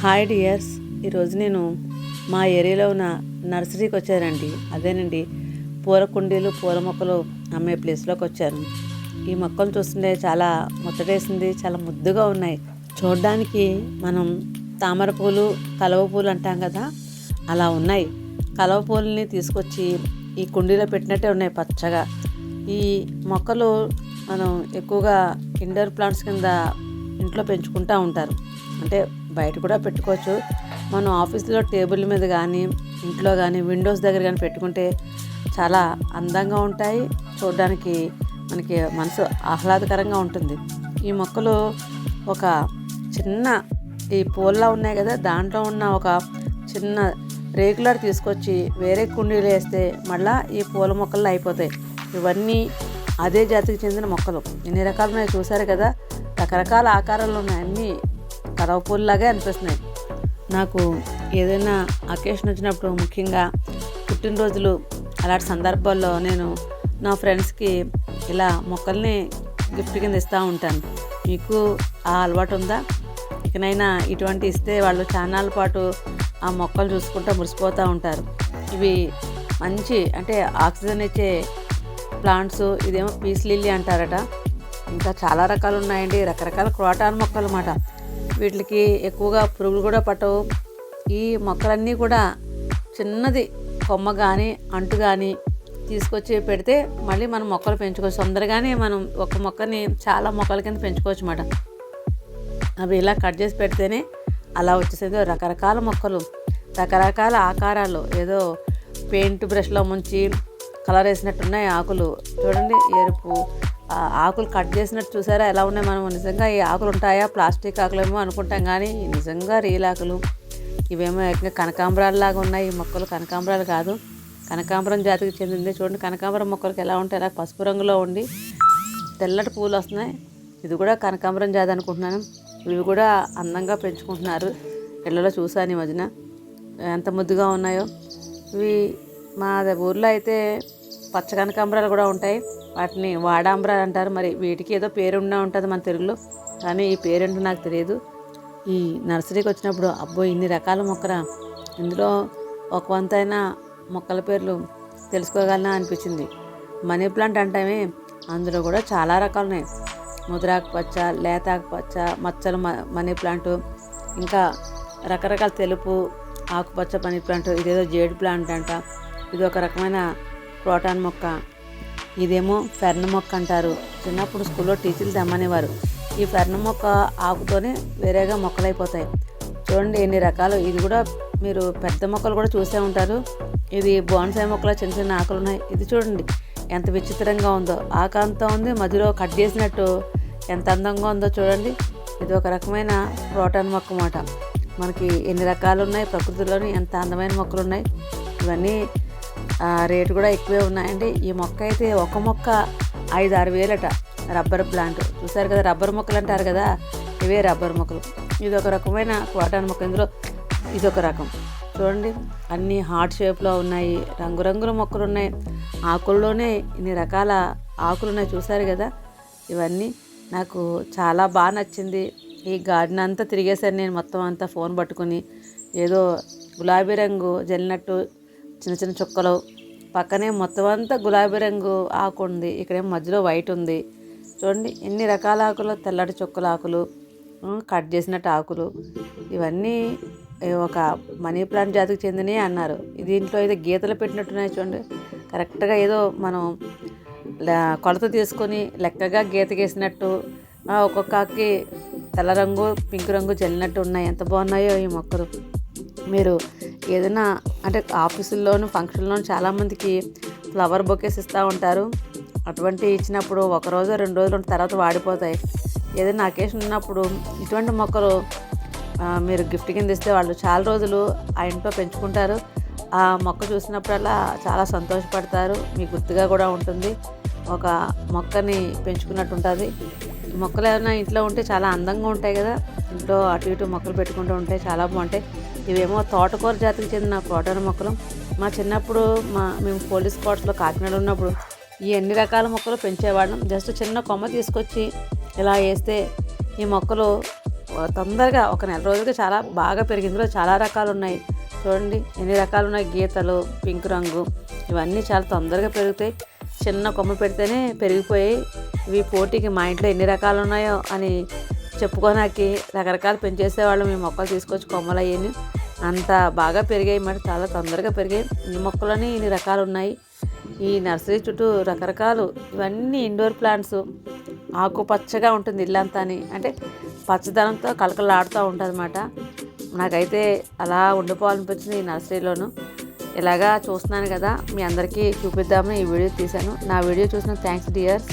Hi dears, ఈరోజు నేను మా ఏరియాలో ఉన్న నర్సరీకి వచ్చానండి. అదేనండి, పూల కుండీలు పూల మొక్కలు అమ్మే ప్లేస్లోకి వచ్చాను. ఈ మొక్కలు చూస్తుంటే చాలా ముచ్చటేసింది, చాలా ముద్దుగా ఉన్నాయి. చూడడానికి మనం తామర పూలు కలవ పూలు అంటాం కదా, అలా ఉన్నాయి. కలవ పూలని తీసుకొచ్చి ఈ కుండీలో పెట్టినట్టే ఉన్నాయి పచ్చగా. ఈ మొక్కలు మనం ఎక్కువగా ఇండోర్ ప్లాంట్స్ కింద ఇంట్లో పెంచుకుంటూ ఉంటారు. అంటే బయట కూడా పెట్టుకోవచ్చు. మనం ఆఫీస్లో టేబుల్ మీద కానీ ఇంట్లో కానీ విండోస్ దగ్గర కానీ పెట్టుకుంటే చాలా అందంగా ఉంటాయి. చూడడానికి మనకి మనసు ఆహ్లాదకరంగా ఉంటుంది. ఈ మొక్కలు ఒక చిన్న ఈ పూల్లా ఉన్నాయి కదా, దాంట్లో ఉన్న ఒక చిన్న రేకులర్ తీసుకొచ్చి వేరే కుండీలు వేస్తే మళ్ళీ ఈ పూల మొక్కలు అయిపోతాయి. ఇవన్నీ అదే జాతికి చెందిన మొక్కలు. ఎన్ని రకాలు ఉన్నాయి చూసారు కదా, రకరకాల ఆకారాలు ఉన్నాయి. అన్నీ కలవ పూలలాగే అనిపిస్తున్నాయి. నాకు ఏదైనా అకేషన్ వచ్చినప్పుడు, ముఖ్యంగా పుట్టినరోజులు అలాంటి సందర్భాల్లో నేను నా ఫ్రెండ్స్కి ఇలా మొక్కల్ని గిఫ్ట్ కింద ఇస్తూ ఉంటాను. మీకు ఆ అలవాటు ఉందా? ఇకనైనా ఇటువంటి ఇస్తే వాళ్ళు చాన్నాళ్ళ పాటు ఆ మొక్కలు చూసుకుంటూ మురిసిపోతూ ఉంటారు. ఇవి మంచి అంటే ఆక్సిజన్ ఇచ్చే ప్లాంట్స్. ఇదేమో పీస్ లిల్లీ అంటారట. ఇంకా చాలా రకాలు ఉన్నాయండి, రకరకాల క్రోటాన్ మొక్కలు అన్నమాట. వీటికి ఎక్కువగా పురుగులు కూడా పట్టవు. ఈ మొక్కలన్నీ కూడా చిన్నది కొమ్మ కానీ అంటు కానీ తీసుకొచ్చి పెడితే మళ్ళీ మనం మొక్కలు పెంచుకోవచ్చు. తొందరగానే మనం ఒక మొక్కని చాలా మొక్కల కింద పెంచుకోవచ్చు అన్నమాట. అవి ఇలా కట్ చేసి పెడితేనే అలా వచ్చేసేది. రకరకాల మొక్కలు, రకరకాల ఆకారాలు, ఏదో పెయింట్ బ్రష్లో ముంచి కలర్ వేసినట్టున్నాయి ఆకులు. చూడండి, ఎరుపు ఆకులు కట్ చేసినట్టు చూసారా ఎలా ఉన్నాయి. మనం నిజంగా ఈ ఆకులు ఉంటాయా, ప్లాస్టిక్ ఆకులేమో అనుకుంటాం, కానీ నిజంగా రియల్ ఆకులు. ఇవేమో ఏకంగా కనకాంబరాలు లాగా ఉన్నాయి. ఈ మొక్కలు కనకాంబరాలు కాదు, కనకాంబరం జాతికి చెందింది. చూడండి, కనకాంబరం మొక్కలకి ఎలా ఉంటాయి, ఇలా పసుపు రంగులో ఉండి తెల్లటి పూలు వస్తున్నాయి. ఇది కూడా కనకాంబరం జాతి అనుకుంటున్నాను. ఇవి కూడా అందంగా పెంచుకుంటున్నారు. ఇళ్ళలో చూసాను ఈ మధ్యన, ఎంత ముద్దుగా ఉన్నాయో. ఇవి మా ఊర్లో అయితే పచ్చ కనకాంబరాలు కూడా ఉంటాయి. వాటిని వాడాంబరాలు అంటారు. మరి వీటికి ఏదో పేరుండా ఉంటుంది మన తెలుగులో, కానీ ఈ పేరేంటో నాకు తెలియదు. ఈ నర్సరీకి వచ్చినప్పుడు అబ్బో ఇన్ని రకాల మొక్కరా, ఇందులో ఒక వంతైనా మొక్కల పేర్లు తెలుసుకోగలనా అనిపించింది. మనీ ప్లాంట్ అంటామే, అందులో కూడా చాలా రకాలు ఉన్నాయి. ముద్రాకు పచ్చ, లేతాకు పచ్చ, మచ్చలు మనీ ప్లాంటు, ఇంకా రకరకాల తెలుపు ఆకుపచ్చ మనీ ప్లాంట్. ఇదేదో జేడ్ ప్లాంట్ అంట. ఇది ఒక రకమైన క్రోటాన్ మొక్క. ఇదేమో ఫెర్న్ మొక్క అంటారు. చిన్నప్పుడు స్కూల్లో టీచర్లు తెమ్మనేవారు. ఈ ఫెర్న్ మొక్క ఆకుతోనే వేరేగా మొక్కలు అయిపోతాయి. చూడండి ఎన్ని రకాలు. ఇది కూడా మీరు పెద్ద మొక్కలు కూడా చూసే ఉంటారు. ఇది బోన్సాయి మొక్కలో చిన్న చిన్న ఆకులు ఉన్నాయి. ఇది చూడండి ఎంత విచిత్రంగా ఉందో, ఆకాంతం ఉంది, మధ్యలో కట్ చేసినట్టు ఎంత అందంగా ఉందో చూడండి. ఇది ఒక రకమైన క్రోటాన్ మొక్క అన్నమాట. మనకి ఎన్ని రకాలు ఉన్నాయి ప్రకృతిలోని, ఎంత అందమైన మొక్కలు ఉన్నాయి. ఇవన్నీ రేటు కూడా ఎక్కువే ఉన్నాయండి. ఈ మొక్క అయితే ఒక మొక్క 5-6 వేలట. రబ్బర్ ప్లాంట్ చూసారు కదా, రబ్బర్ మొక్కలు అంటారు కదా, ఇవే రబ్బర్ మొక్కలు. ఇది ఒక రకమైన క్రోటాన్ మొక్క. ఇందులో ఇది ఒక రకం. చూడండి అన్నీ హార్ట్ షేప్లో ఉన్నాయి, రంగురంగుల మొక్కలు ఉన్నాయి. ఆకుల్లోనే ఇన్ని రకాల ఆకులు ఉన్నాయి చూసారు కదా. ఇవన్నీ నాకు చాలా బాగా నచ్చింది. ఈ గార్డెన్ అంతా తిరిగేసాను నేను, మొత్తం అంతా ఫోన్ పట్టుకుని. ఏదో గులాబీ రంగు జల్లినట్టు చిన్న చిన్న చుక్కలు, పక్కనే మొత్తం అంతా గులాబీ రంగు ఆకు ఉంది. ఇక్కడేమో మధ్యలో వైట్ ఉంది. చూడండి ఎన్ని రకాల ఆకులు, తెల్లటి చుక్కల ఆకులు, కట్ చేసినట్టు ఆకులు. ఇవన్నీ ఒక మనీ ప్లాంట్ జాతికి చెందినవి అన్నారు. దీంట్లో ఏదో గీతలు పెట్టినట్టున్నాయి చూడండి. కరెక్ట్గా ఏదో మనం కొలత తీసుకొని లెక్కగా గీత గీసినట్టు, ఒక్కొక్క ఆకుకి తెల్ల రంగు పింక్ రంగు జల్లినట్టు ఉన్నాయి. ఎంత బాగున్నాయో ఈ మొక్కలు. మీరు ఏదైనా అంటే ఆఫీసుల్లోనూ ఫంక్షన్లోనూ చాలామందికి ఫ్లవర్ బొకేస్ ఇస్తూ ఉంటారు. అటువంటి ఇచ్చినప్పుడు 1 రోజు 2 రోజులు తర్వాత వాడిపోతాయి. ఏదైనా అకేషన్ ఉన్నప్పుడు ఇటువంటి మొక్కలు మీరు గిఫ్ట్ కింద ఇస్తే వాళ్ళు చాలా రోజులు ఆ ఇంట్లో పెంచుకుంటారు. ఆ మొక్క చూసినప్పుడల్లా చాలా సంతోషపడతారు. మీకు గుర్తుగా కూడా ఉంటుంది, ఒక మొక్కని పెంచుకున్నట్టు ఉంటుంది. మొక్కలు ఏమైనా ఇంట్లో ఉంటే చాలా అందంగా ఉంటాయి కదా. ఇంట్లో అటు ఇటు మొక్కలు పెట్టుకుంటూ ఉంటే చాలా బాగుంటాయి. ఇవేమో తోటకూర జాతికి చెందిన క్రోటాన్ మొక్కలు. మా చిన్నప్పుడు మేము పోలీస్ క్వార్టర్స్లో కాకినాడ ఉన్నప్పుడు ఈ ఎన్ని రకాల మొక్కలు పెంచేవాళ్ళం. జస్ట్ చిన్న కొమ్మ తీసుకొచ్చి ఇలా వేస్తే ఈ మొక్కలు తొందరగా ఒక నెల రోజులుగా చాలా బాగా పెరిగింది. ఇందులో చాలా రకాలు ఉన్నాయి. చూడండి ఎన్ని రకాలు ఉన్నాయి. గీతలు, పింక్ రంగు, ఇవన్నీ చాలా తొందరగా పెరుగుతాయి. చిన్న కొమ్మ పెడితేనే పెరిగిపోయాయి. ఇవి పోటీకి మా ఇంట్లో ఎన్ని రకాలు ఉన్నాయో అని చెప్పుకోనాకి రకరకాలు పెంచేసేవాళ్ళం. ఈ మొక్కలు తీసుకొచ్చి కొమ్మలు అయ్యాయి అంత బాగా పెరిగాయి మరి, చాలా తొందరగా పెరిగాయి. ఈ మొక్కలని ఇన్ని రకాలు ఉన్నాయి. ఈ నర్సరీ చుట్టూ రకరకాలు ఇవన్నీ ఇండోర్ ప్లాంట్స్. ఆకుపచ్చగా ఉంటుంది ఇల్లంతా, అంటే పచ్చదనంతో కలకలాడుతూ ఉంటుంది అన్నమాట. నాకైతే అలా ఉండిపోవాలనిపించింది ఈ నర్సరీలోను. ఇలాగా చూస్తున్నాను కదా, మీ అందరికీ చూపిద్దామని ఈ వీడియో తీశాను. నా వీడియో చూసిన థ్యాంక్స్ డియర్స్.